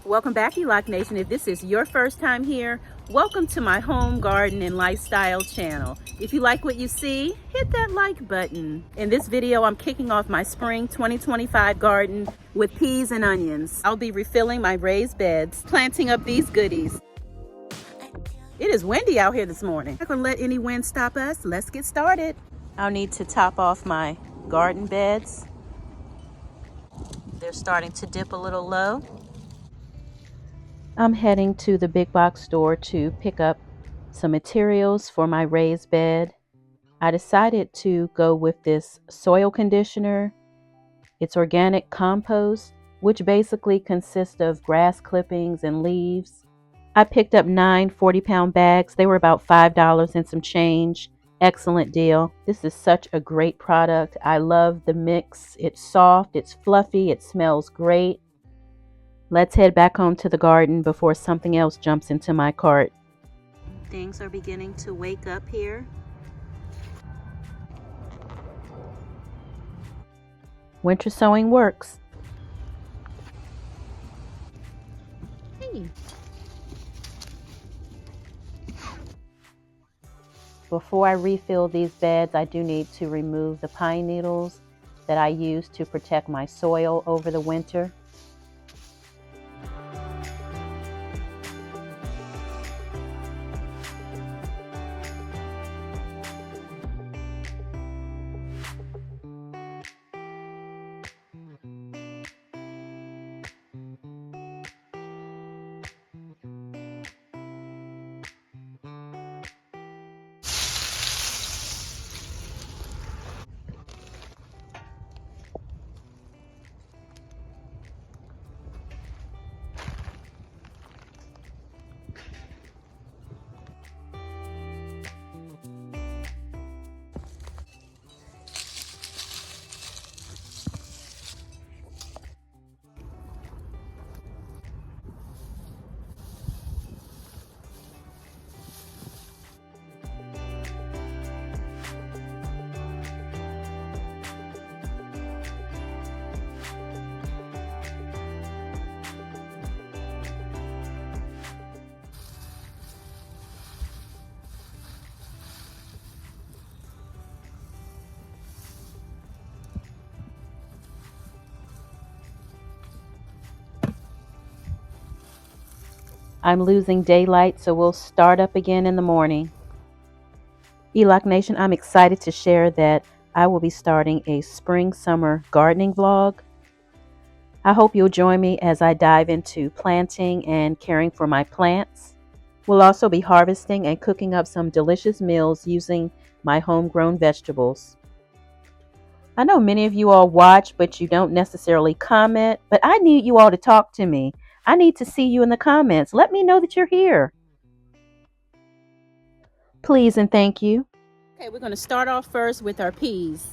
Welcome back, ELOC Nation. If this is your first time here, welcome to my home, garden, and lifestyle channel. If you like what you see, hit that like button. In this video, I'm kicking off my spring 2025 garden with peas and onions. I'll be refilling my raised beds, planting up these goodies. It is windy out here this morning. I'm not gonna let any wind stop us. Let's get started. I'll need to top off my garden beds. They're starting to dip a little low. I'm heading to the big box store to pick up some materials for my raised bed. I decided to go with this soil conditioner. It's organic compost, which basically consists of grass clippings and leaves. I picked up 9 40-pound bags. They were about $5 and some change. Excellent deal. This is such a great product. I love the mix. It's soft, it's fluffy, it smells great. Let's head back home to the garden before something else jumps into my cart. Things are beginning to wake up here. Winter sowing works. Hey. Before I refill these beds, I do need to remove the pine needles that I use to protect my soil over the winter. I'm losing daylight, so we'll start up again in the morning. ELOC Nation, I'm excited to share that I will be starting a spring-summer gardening vlog. I hope you'll join me as I dive into planting and caring for my plants. We'll also be harvesting and cooking up some delicious meals using my homegrown vegetables. I know many of you all watch, but you don't necessarily comment, but I need you all to talk to me. I need to see you in the comments. Let me know that you're here. Please and thank you. Okay, we're going to start off first with our peas.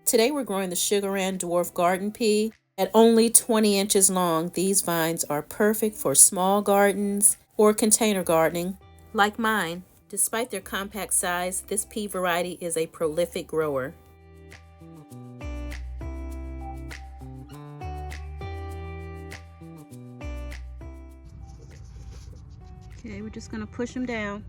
Today we're growing the sugar-and dwarf garden pea. At only 20 inches long, these vines are perfect for small gardens or container gardening, like mine. Despite their compact size, this pea variety is a prolific grower. Okay, we're just going to push them down.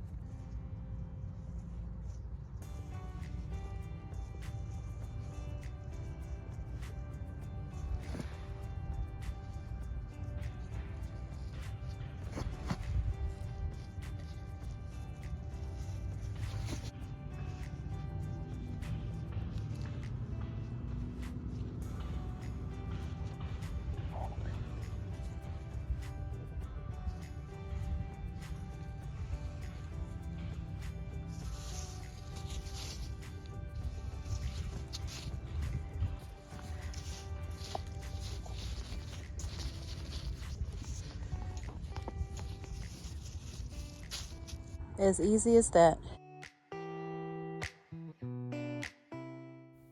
As easy as that.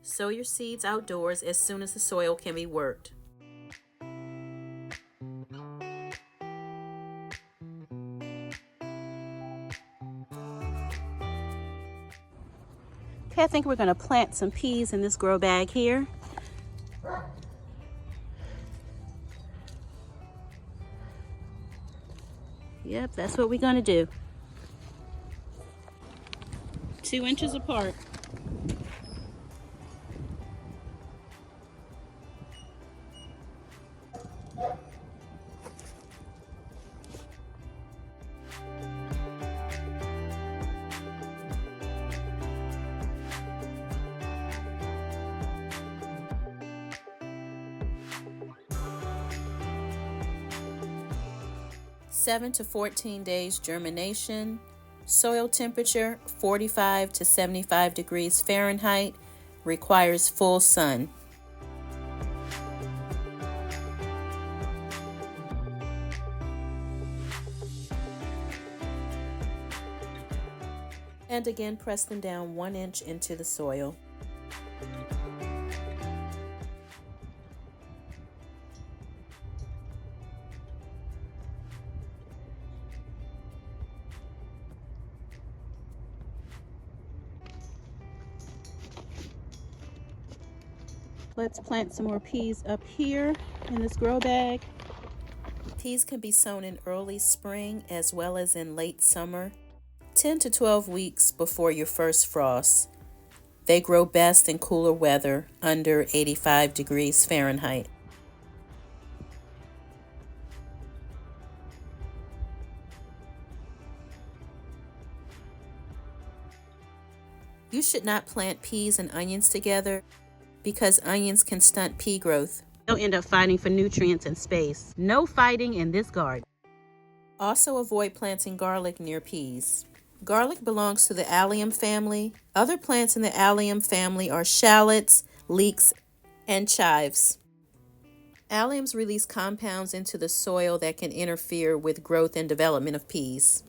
Sow your seeds outdoors as soon as the soil can be worked. Okay, I think we're going to plant some peas in this grow bag here. Yep, that's what we're going to do. 2 inches apart. Seven to 14 days germination. Soil temperature 45 to 75 degrees Fahrenheit. Requires full sun. And again, press them down 1 inch into the soil. Let's plant some more peas up here in this grow bag. Peas can be sown in early spring as well as in late summer, 10 to 12 weeks before your first frost. They grow best in cooler weather under 85 degrees Fahrenheit. You should not plant peas and onions together because onions can stunt pea growth. They'll end up fighting for nutrients and space. No fighting in this garden. Also avoid planting garlic near peas. Garlic belongs to the allium family. Other plants in the allium family are shallots, leeks, and chives. Alliums release compounds into the soil that can interfere with growth and development of peas.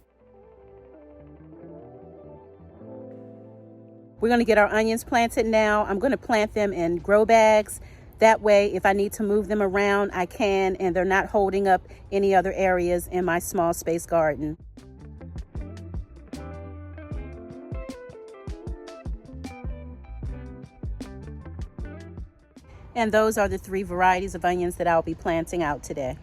We're going to get our onions planted now. I'm going to plant them in grow bags. That way, if I need to move them around, I can, and they're not holding up any other areas in my small space garden. And those are the 3 varieties of onions that I'll be planting out today.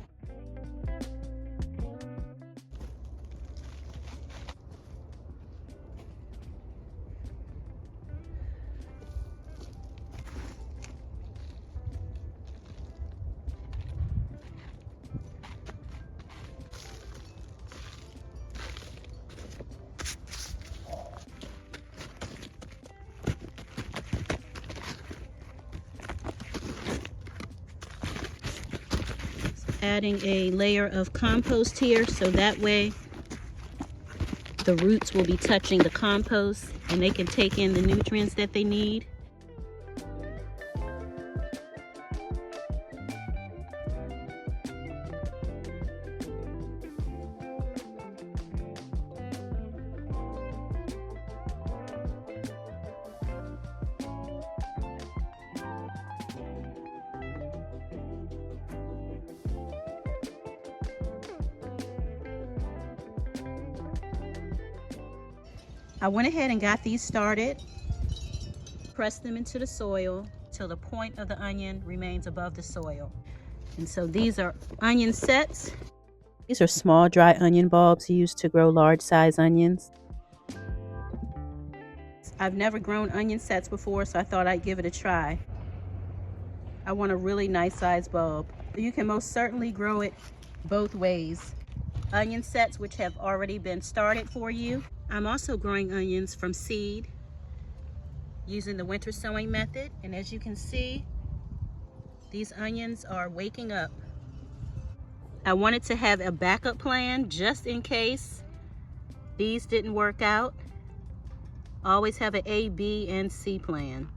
Adding a layer of compost here so that way the roots will be touching the compost and they can take in the nutrients that they need. I went ahead and got these started. Press them into the soil till the point of the onion remains above the soil. And so these are onion sets. These are small dry onion bulbs used to grow large size onions. I've never grown onion sets before, so I thought I'd give it a try. I want a really nice size bulb. You can most certainly grow it both ways. Onion sets which have already been started for you. I'm also growing onions from seed using the winter sowing method. And as you can see, these onions are waking up. I wanted to have a backup plan just in case these didn't work out. Always have an A, B, and C plan.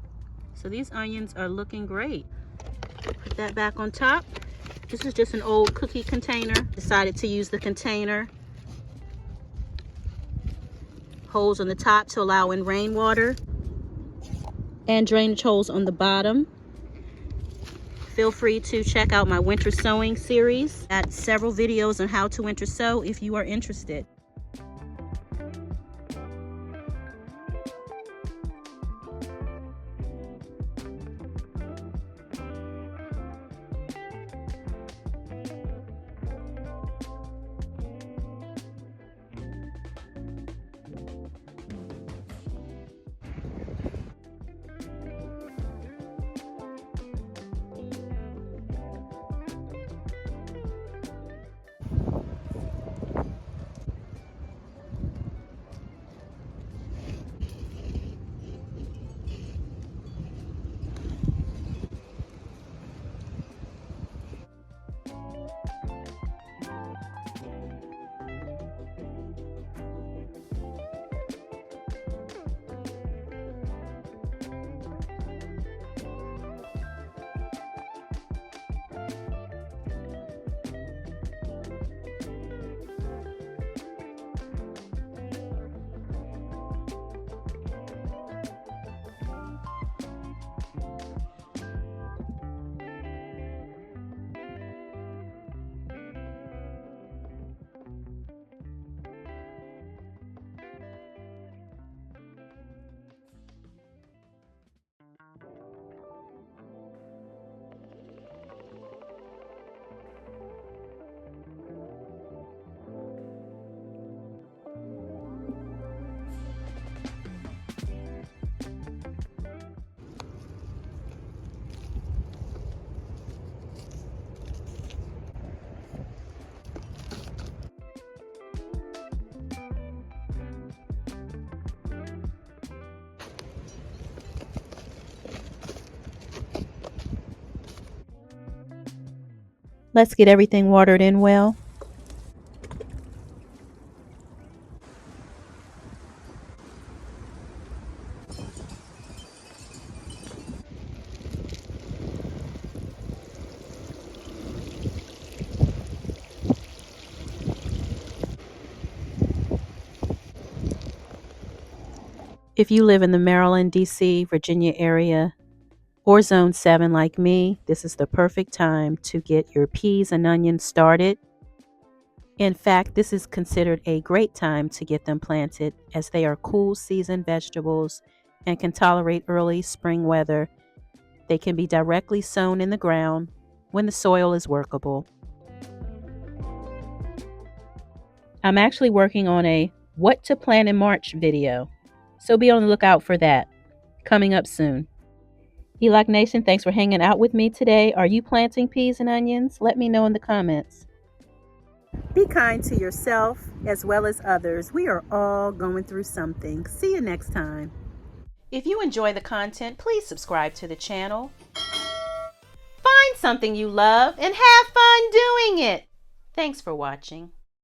So these onions are looking great. Put that back on top. This is just an old cookie container. Decided to use the container holes on the top to allow in rainwater, and drainage holes on the bottom. Feel free to check out my winter sowing series. Got several videos on how to winter sow if you are interested. Let's get everything watered in well. If you live in the Maryland, DC, Virginia area, or Zone 7 like me, this is the perfect time to get your peas and onions started. In fact, this is considered a great time to get them planted as they are cool season vegetables and can tolerate early spring weather. They can be directly sown in the ground when the soil is workable. I'm actually working on a what to plant in March video, so be on the lookout for that coming up soon. ELOC Nation, thanks for hanging out with me today. Are you planting peas and onions? Let me know in the comments. Be kind to yourself as well as others. We are all going through something. See you next time. If you enjoy the content, please subscribe to the channel. Find something you love and have fun doing it. Thanks for watching.